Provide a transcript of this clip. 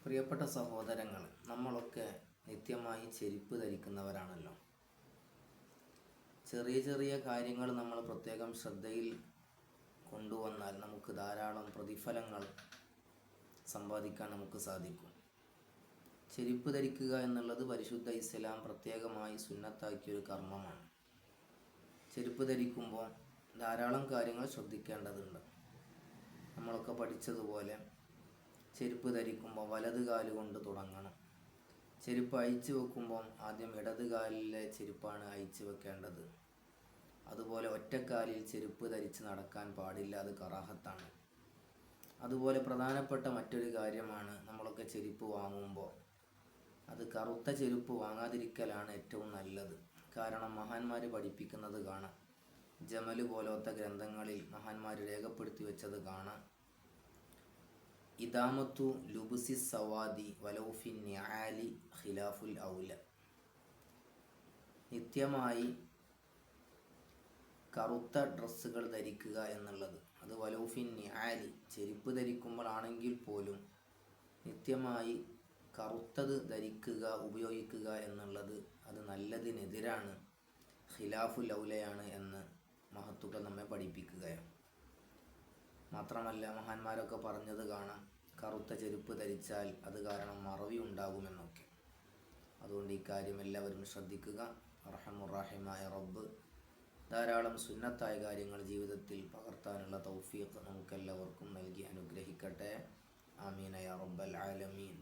പ്രിയപ്പെട്ട സഹോദരങ്ങൾ, നമ്മളൊക്കെ നിത്യമായി ചെരുപ്പ് ധരിക്കുന്നവരാണല്ലോ. ചെറിയ ചെറിയ കാര്യങ്ങൾ നമ്മൾ പ്രത്യേകം ശ്രദ്ധയിൽ കൊണ്ടുവന്നാൽ നമുക്ക് ധാരാളം പ്രതിഫലങ്ങൾ സമ്പാദിക്കാൻ നമുക്ക് സാധിക്കും. ചെരുപ്പ് ധരിക്കുക എന്നുള്ളത് പരിശുദ്ധ ഇസ്ലാം പ്രത്യേകമായി സുന്നത്താക്കിയൊരു കർമ്മമാണ്. ചെരുപ്പ് ധരിക്കുമ്പോൾ ധാരാളം കാര്യങ്ങൾ ശ്രദ്ധിക്കേണ്ടതുണ്ട്. നമ്മളൊക്കെ പഠിച്ചതുപോലെ ചെരുപ്പ് ധരിക്കുമ്പോൾ വലത് കാല് കൊണ്ട് തുടങ്ങണം. ചെരുപ്പ് അഴിച്ചു വെക്കുമ്പോൾ ആദ്യം ഇടത് കാലിലെ ചെരുപ്പാണ് അഴിച്ചു വെക്കേണ്ടത്. അതുപോലെ ഒറ്റക്കാലിൽ ചെരുപ്പ് ധരിച്ച് നടക്കാൻ പാടില്ല, അത് കറാഹത്താണ്. അതുപോലെ പ്രധാനപ്പെട്ട മറ്റൊരു കാര്യമാണ്, നമ്മളൊക്കെ ചെരുപ്പ് വാങ്ങുമ്പോൾ അത് കറുത്ത ചെരുപ്പ് വാങ്ങാതിരിക്കലാണ് ഏറ്റവും നല്ലത്. കാരണം മഹാന്മാർ പഠിപ്പിക്കുന്നത് കാണാം, ജമല് പോലത്തെ ഗ്രന്ഥങ്ങളിൽ മഹാന്മാർ രേഖപ്പെടുത്തി വെച്ചത് കാണാം. ഇദാമത്തു ലുബുസി സവാദി വലൗഫി നിആലി ഖിലാഫുൽ ഔല. നിത്യമായി കറുത്ത ഡ്രസ്സുകൾ ധരിക്കുക എന്നുള്ളത്, അത് വലൗഫി നിആലി ചെരുപ്പ് ധരിക്കുമ്പോഴാണെങ്കിൽ പോലും നിത്യമായി കറുത്തത് ധരിക്കുക, ഉപയോഗിക്കുക എന്നുള്ളത് അത് നല്ലതിനെതിരാണ്, ഖിലാഫുൽ ഔലയാണ് എന്ന് മഹത്തുക്കൾ നമ്മെ പഠിപ്പിക്കുകയാണ്. മാത്രമല്ല മഹാന്മാരൊക്കെ പറഞ്ഞത് കാണാം, കറുത്ത ചെരുപ്പ് ധരിച്ചാൽ അത് കാരണം മറവി ഉണ്ടാകുമെന്നൊക്കെ. അതുകൊണ്ട് ഈ കാര്യം എല്ലാവരും ശ്രദ്ധിക്കുക. റഹ്മുർ-റഹീമായ റബ്ബ് ധാരാളം സുന്നത്തായ കാര്യങ്ങൾ ജീവിതത്തിൽ പകർത്താനുള്ള തൗഫീഖ് നമുക്കെല്ലാവർക്കും നൽകി അനുഗ്രഹിക്കട്ടെ. ആമീൻ യാ റബ്ബൽ ആലമീൻ.